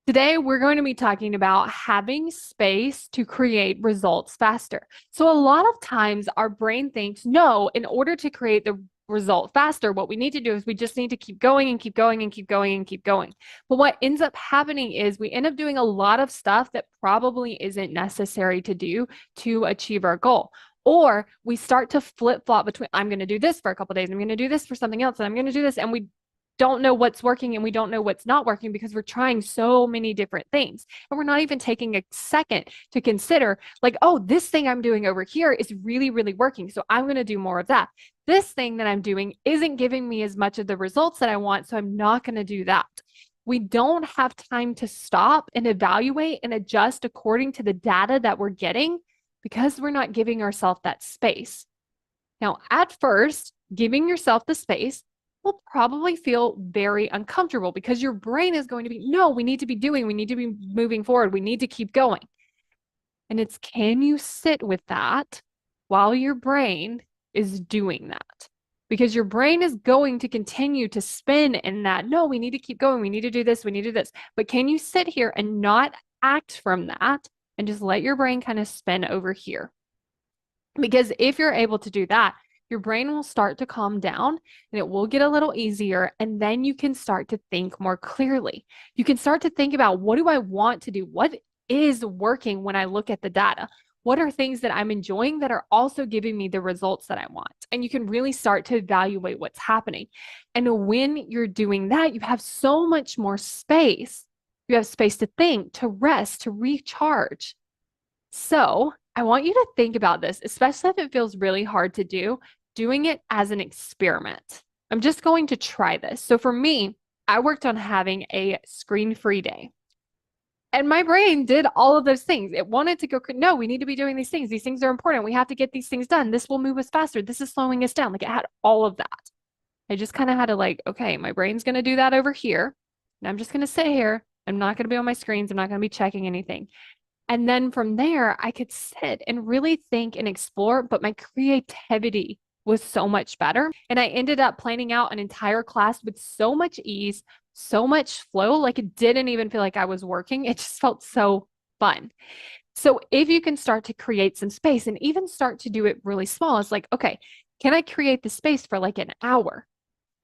Today, we're going to be talking about having space to create results faster. So, a lot of times our brain thinks, no, in order to create the result faster, what we need to do is we just need to keep going and keep going and keep going and keep going. But what ends up happening is we end up doing a lot of stuff that probably isn't necessary to do to achieve our goal. Or we start to flip flop between, I'm going to do this for a couple days, I'm going to do this for something else, and I'm going to do this. And we don't know what's working and we don't know what's not working because we're trying so many different things. And we're not even taking a second to consider, like, oh, this thing I'm doing over here is really, really working. So I'm going to do more of that. This thing that I'm doing isn't giving me as much of the results that I want. So I'm not going to do that. We don't have time to stop and evaluate and adjust according to the data that we're getting because we're not giving ourselves that space. Now, at first, giving yourself the space will probably feel very uncomfortable because your brain is going to be, no, we need to be doing, we need to be moving forward, we need to keep going. And it's, can you sit with that while your brain is doing that? Because your brain is going to continue to spin in that, no, we need to keep going, we need to do this, we need to do this. But can you sit here and not act from that and just let your brain kind of spin over here? Because if you're able to do that, your brain will start to calm down and it will get a little easier. And then you can start to think more clearly. You can start to think about, what do I want to do? What is working when I look at the data? What are things that I'm enjoying that are also giving me the results that I want? And you can really start to evaluate what's happening. And when you're doing that, you have so much more space. You have space to think, to rest, to recharge. So I want you to think about this, especially if it feels really hard to do, doing it as an experiment. I'm just going to try this. So for me, I worked on having a screen-free day. And my brain did all of those things. It wanted to go, no, we need to be doing these things. These things are important. We have to get these things done. This will move us faster. This is slowing us down. Like, it had all of that. I just kind of had to, like, okay, my brain's going to do that over here. And I'm just going to sit here. I'm not going to be on my screens. I'm not going to be checking anything. And then from there, I could sit and really think and explore, but my creativity was so much better. And I ended up planning out an entire class with so much ease, so much flow. Like, it didn't even feel like I was working. It just felt so fun. So if you can start to create some space and even start to do it really small, it's like, okay, can I create the space for like an hour?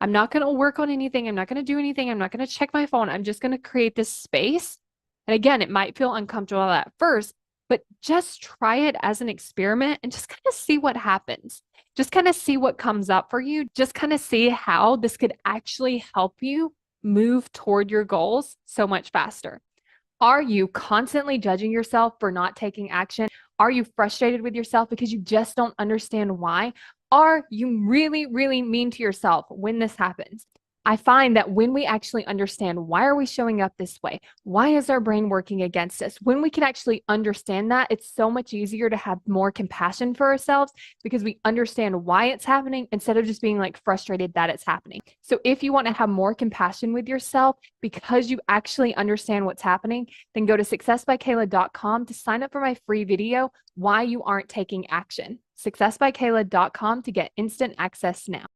I'm not going to work on anything. I'm not going to do anything. I'm not going to check my phone. I'm just going to create this space. And again, it might feel uncomfortable at first, but just try it as an experiment and just kind of see what happens. Just kind of see what comes up for you. Just kind of see how this could actually help you move toward your goals so much faster. Are you constantly judging yourself for not taking action? Are you frustrated with yourself because you just don't understand why? Are you really, really mean to yourself when this happens? I find that when we actually understand, why are we showing up this way? Why is our brain working against us? When we can actually understand that, it's so much easier to have more compassion for ourselves because we understand why it's happening instead of just being like frustrated that it's happening. So if you want to have more compassion with yourself because you actually understand what's happening, then go to successbykayla.com to sign up for my free video, Why You Aren't Taking Action. successbykayla.com to get instant access now.